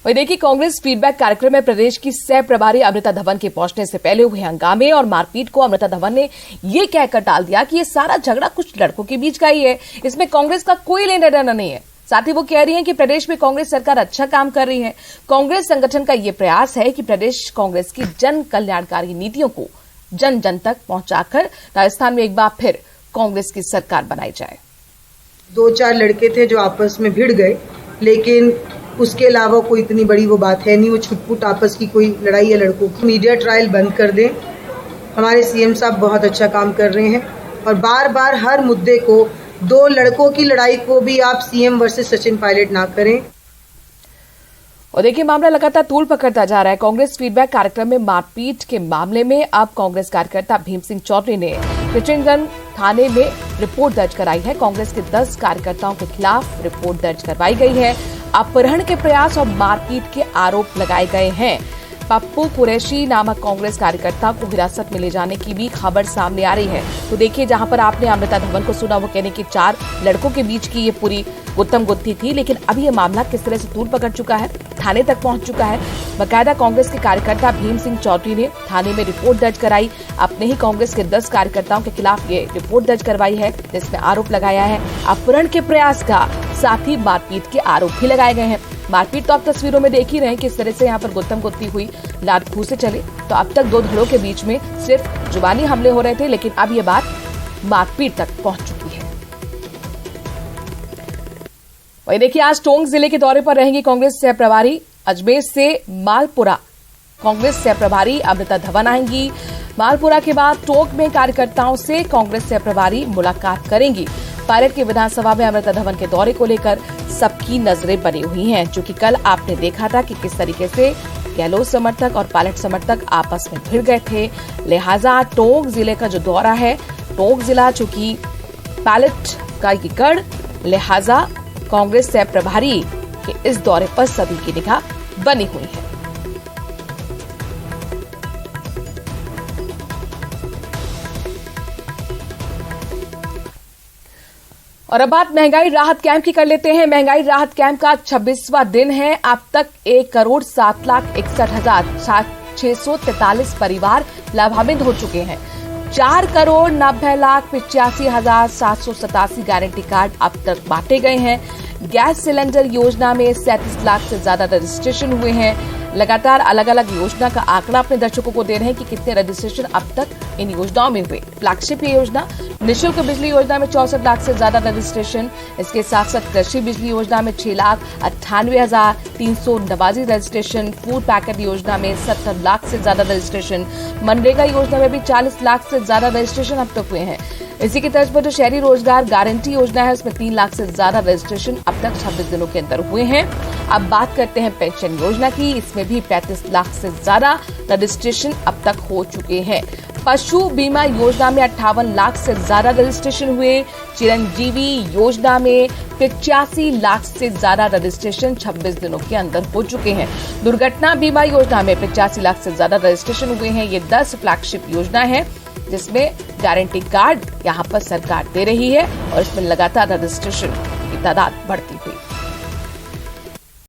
वही देखिए, कांग्रेस फीडबैक कार्यक्रम में प्रदेश की सह प्रभारी अमृता धवन के पहुंचने से पहले हुए हंगामे और मारपीट को अमृता धवन ने ये कहकर टाल दिया कि ये सारा झगड़ा कुछ लड़कों के बीच का ही है, इसमें कांग्रेस का कोई लेना देना नहीं है। साथ ही वो कह रही हैं कि प्रदेश में कांग्रेस सरकार अच्छा काम कर रही है। कांग्रेस संगठन का ये प्रयास है कि प्रदेश कांग्रेस की जन कल्याणकारी नीतियों को जन जन तक पहुंचाकर राजस्थान में एक बार फिर कांग्रेस की सरकार बनाई जाए। 2-4 लड़के थे जो आपस में भिड़ गए, लेकिन उसके अलावा कोई इतनी बड़ी वो बात है नहीं। वो छुटपुट आपस की कोई लड़ाई है लड़कों की। मीडिया ट्रायल बंद कर दें। हमारे सीएम साहब बहुत अच्छा काम कर रहे हैं और बार बार हर मुद्दे को, 2 लड़कों की लड़ाई को भी आप सीएम वर्सेस सचिन पायलट ना करें। और देखिए, मामला लगातार तूल पकड़ता जा रहा है। कांग्रेस फीडबैक कार्यक्रम में मारपीट के मामले में अब कांग्रेस कार्यकर्ता भीम सिंह चौधरी ने किशनगंज थाने में रिपोर्ट दर्ज कराई है। कांग्रेस के 10 कार्यकर्ताओं के खिलाफ रिपोर्ट दर्ज करवाई गई है। अपहरण के प्रयास और मारपीट के आरोप लगाए गए हैं। पप्पू कुरैशी नामक कांग्रेस कार्यकर्ता को हिरासत में ले जाने की भी खबर सामने आ रही है। तो देखिए, जहां पर आपने अमृता धवन को सुना, वो कहने की 4 लड़कों के बीच की ये पूरी गुत्थम गुत्थी थी, लेकिन अभी ये मामला किस तरह से तूल पकड़ चुका है, थाने तक पहुंच चुका है। बकायदा कांग्रेस के कार्यकर्ता भीम सिंह चौधरी ने थाने में रिपोर्ट दर्ज कराई। अपने ही कांग्रेस के 10 कार्यकर्ताओं के खिलाफ ये रिपोर्ट दर्ज करवाई है, जिसमें आरोप लगाया है अपहरण के प्रयास का, साथ ही मारपीट के आरोप भी लगाए गए हैं। मारपीट तो आप तस्वीरों में देख ही रहे हैं किस तरह से यहाँ पर गुत्थम गुत्थी हुई, लात घूंसे चले। तो अब तक 2 धड़ों के बीच में सिर्फ जुबानी हमले हो रहे थे, लेकिन अब ये बात मारपीट तक पहुंच चुकी है। वही देखिए, आज टोंक जिले के दौरे पर रहेंगी कांग्रेस सह प्रभारी। अजमेर से मालपुरा कांग्रेस सह प्रभारी अमृता धवन आएंगी। मालपुरा के बाद टोंक में कार्यकर्ताओं से कांग्रेस सह प्रभारी मुलाकात करेंगी। पायलट की विधानसभा में अमृता धवन के दौरे को लेकर सबकी नजरें बनी हुई हैं, क्योंकि कल आपने देखा था कि किस तरीके से गहलोत समर्थक और पायलट समर्थक आपस में भिड़ गए थे। लिहाजा टोंक जिले का जो दौरा है, टोंक जिला चूंकि पायलट का गढ़, लिहाजा कांग्रेस सह प्रभारी के इस दौरे पर सभी की निगाह बनी हुई है। और अब बात महंगाई राहत कैंप की कर लेते हैं। महंगाई राहत कैंप का 26वां दिन है। अब तक 1,07,61,643 परिवार लाभान्वित हो चुके हैं। 4,90,85,787 गारंटी कार्ड अब तक बांटे गए हैं। गैस सिलेंडर योजना में 37 लाख से ज्यादा रजिस्ट्रेशन हुए हैं। लगातार अलग अलग योजना का आंकड़ा अपने दर्शकों को दे रहे हैं कि कितने रजिस्ट्रेशन अब तक इन योजनाओं में हुए। फ्लैगशिप योजना, निःशुल्क बिजली योजना में 64 लाख से ज्यादा रजिस्ट्रेशन। इसके साथ साथ कृषि बिजली योजना में 6,98,389 रजिस्ट्रेशन। फूड पैकेट योजना में 70 लाख से ज्यादा रजिस्ट्रेशन। मनरेगा योजना में भी 40 लाख से ज्यादा रजिस्ट्रेशन अब तक हुए हैं। इसी की तर्ज पर जो शहरी रोजगार गारंटी योजना है, उसमें 3 लाख से ज्यादा रजिस्ट्रेशन अब तक 26 दिनों के अंदर हुए हैं। अब बात करते हैं पेंशन योजना की। इसमें भी 35 लाख से ज्यादा रजिस्ट्रेशन अब तक हो चुके हैं। पशु बीमा योजना में 58 लाख से ज्यादा रजिस्ट्रेशन हुए। चिरंजीवी योजना में 85 लाख से ज्यादा रजिस्ट्रेशन 26 दिनों के अंदर हो चुके हैं। दुर्घटना बीमा योजना में 85 लाख से ज्यादा रजिस्ट्रेशन हुए हैं। ये 10 फ्लैगशिप योजना है, जिसमें गारंटी कार्ड यहां पर सरकार दे रही है और इसमें लगातार रजिस्ट्रेशन की तादाद बढ़ती हुई।